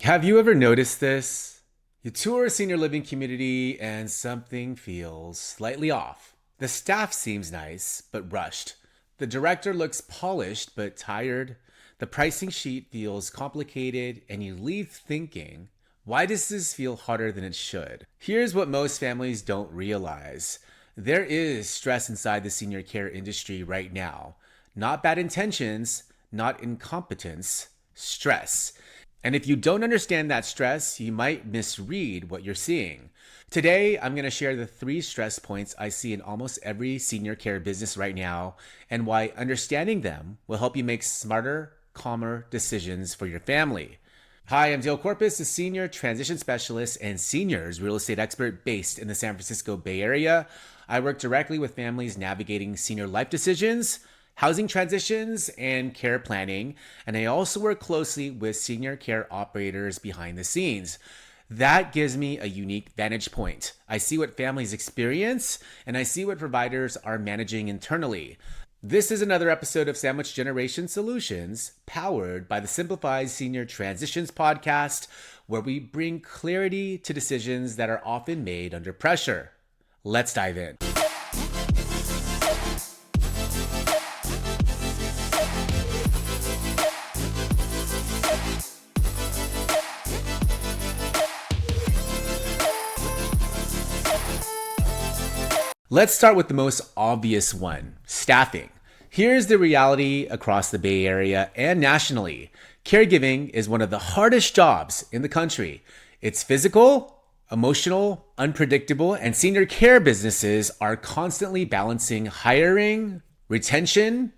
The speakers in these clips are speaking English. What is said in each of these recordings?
Have you ever noticed this? You tour a senior living community and something feels slightly off. The staff seems nice, but rushed. The director looks polished, but tired. The pricing sheet feels complicated, and you leave thinking, why does this feel harder than it should? Here's what most families don't realize. There is stress inside the senior care industry right now. Not bad intentions, not incompetence, stress. And if you don't understand that stress, you might misread what you're seeing. Today, I'm going to share the 3 stress points I see in almost every senior care business right now and why understanding them will help you make smarter, calmer decisions for your family. Hi, I'm Dale Corpus, a Senior Transition Specialist and Seniors Real Estate Expert based in the San Francisco Bay Area. I work directly with families navigating senior life decisions, housing transitions, and care planning, and I also work closely with senior care operators behind the scenes. That gives me a unique vantage point. I see what families experience, and I see what providers are managing internally. This is another episode of Sandwich Generation Solutions, powered by the Simplified Senior Transitions podcast, where we bring clarity to decisions that are often made under pressure. Let's dive in. Let's start with the most obvious one, staffing. Here's the reality across the Bay Area and nationally. Caregiving is one of the hardest jobs in the country. It's physical, emotional, unpredictable, and senior care businesses are constantly balancing hiring, retention,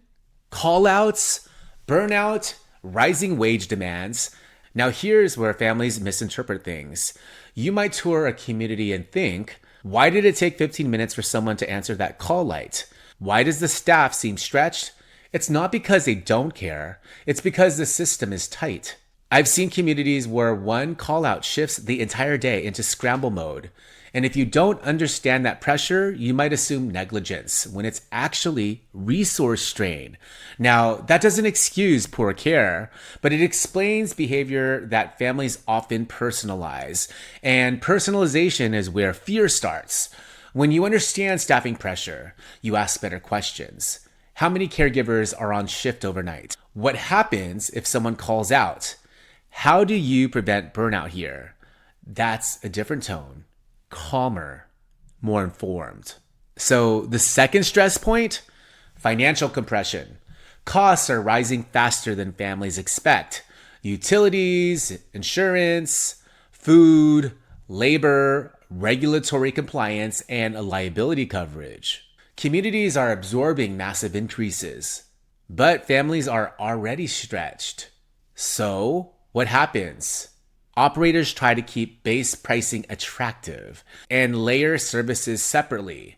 call-outs, burnout, rising wage demands. Now here's where families misinterpret things. You might tour a community and think, why did it take 15 minutes for someone to answer that call light? Why does the staff seem stretched? It's not because they don't care. It's because the system is tight. I've seen communities where one call out shifts the entire day into scramble mode. And if you don't understand that pressure, you might assume negligence when it's actually resource strain. Now, that doesn't excuse poor care, but it explains behavior that families often personalize. And personalization is where fear starts. When you understand staffing pressure, you ask better questions. How many caregivers are on shift overnight? What happens if someone calls out? How do you prevent burnout here? That's a different tone. Calmer, more informed. So the second stress point, financial compression. Costs are rising faster than families expect. Utilities, insurance, food, labor, regulatory compliance, and liability coverage. Communities are absorbing massive increases, but families are already stretched. So what happens? Operators try to keep base pricing attractive and layer services separately.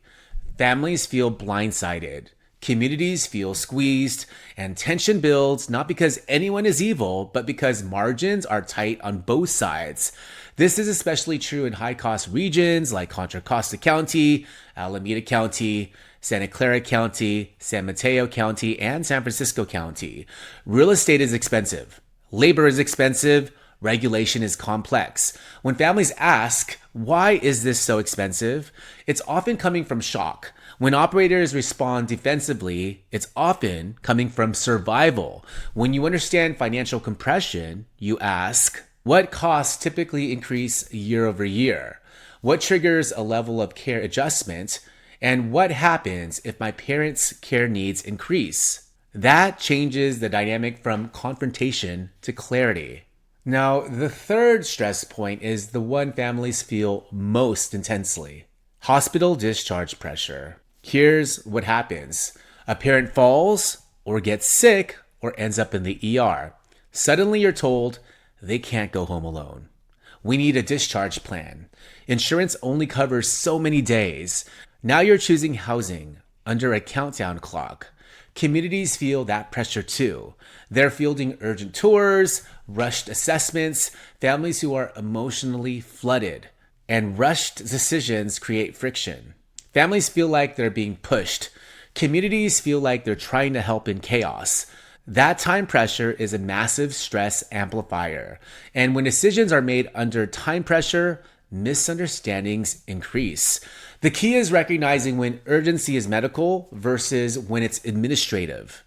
Families feel blindsided. Communities feel squeezed, and tension builds not because anyone is evil, but because margins are tight on both sides. This is especially true in high-cost regions like Contra Costa County, Alameda County, Santa Clara County, San Mateo County, and San Francisco County. Real estate is expensive. Labor is expensive. Regulation is complex. When families ask, why is this so expensive? It's often coming from shock. When operators respond defensively, it's often coming from survival. When you understand financial compression, you ask, what costs typically increase year over year? What triggers a level of care adjustment? And what happens if my parents' care needs increase? That changes the dynamic from confrontation to clarity. Now, the third stress point is the one families feel most intensely. Hospital discharge pressure. Here's what happens. A parent falls or gets sick or ends up in the ER. Suddenly you're told they can't go home alone. We need a discharge plan. Insurance only covers so many days. Now you're choosing housing under a countdown clock. Communities feel that pressure too. They're fielding urgent tours, rushed assessments, families who are emotionally flooded, and rushed decisions create friction. Families feel like they're being pushed. Communities feel like they're trying to help in chaos. That time pressure is a massive stress amplifier. And when decisions are made under time pressure, misunderstandings increase. The key is recognizing when urgency is medical versus when it's administrative.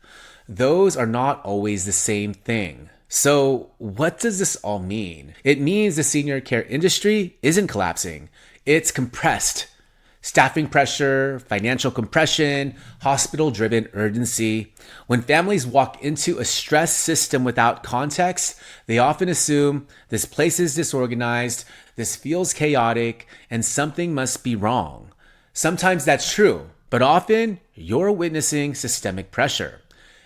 Those are not always the same thing. So, what does this all mean? It means the senior care industry isn't collapsing, it's compressed. Staffing pressure, financial compression, hospital driven urgency. When families walk into a stress system without context, they often assume this place is disorganized, this feels chaotic, and something must be wrong. Sometimes that's true, but often you're witnessing systemic pressure.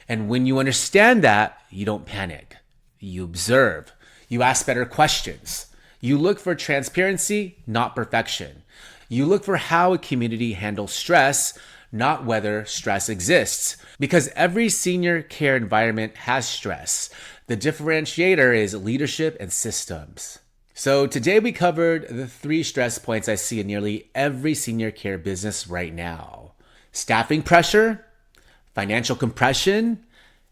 And when you understand that, you don't panic. You observe. You ask better questions. You look for transparency, not perfection. You look for how a community handles stress, not whether stress exists. Because every senior care environment has stress. The differentiator is leadership and systems. So today we covered the 3 stress points I see in nearly every senior care business right now. Staffing pressure, financial compression,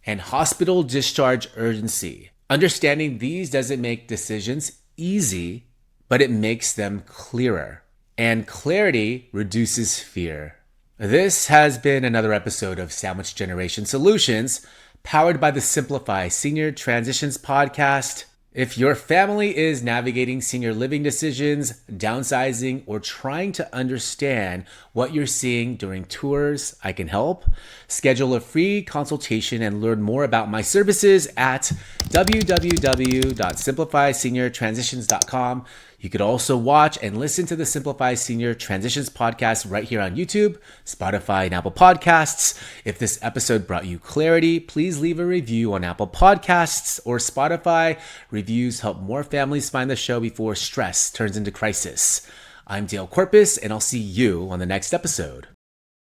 and hospital discharge urgency. Understanding these doesn't make decisions easy, but it makes them clearer. And clarity reduces fear. This has been another episode of Sandwich Generation Solutions, powered by the Simplify Senior Transitions podcast. If your family is navigating senior living decisions, downsizing, or trying to understand what you're seeing during tours, I can help. Schedule a free consultation and learn more about my services at www.simplifyseniortransitions.com. You could also watch and listen to the Simplify Senior Transitions podcast right here on YouTube, Spotify, and Apple Podcasts. If this episode brought you clarity, please leave a review on Apple Podcasts or Spotify. Reviews help more families find the show before stress turns into crisis. I'm Dale Corpus, and I'll see you on the next episode.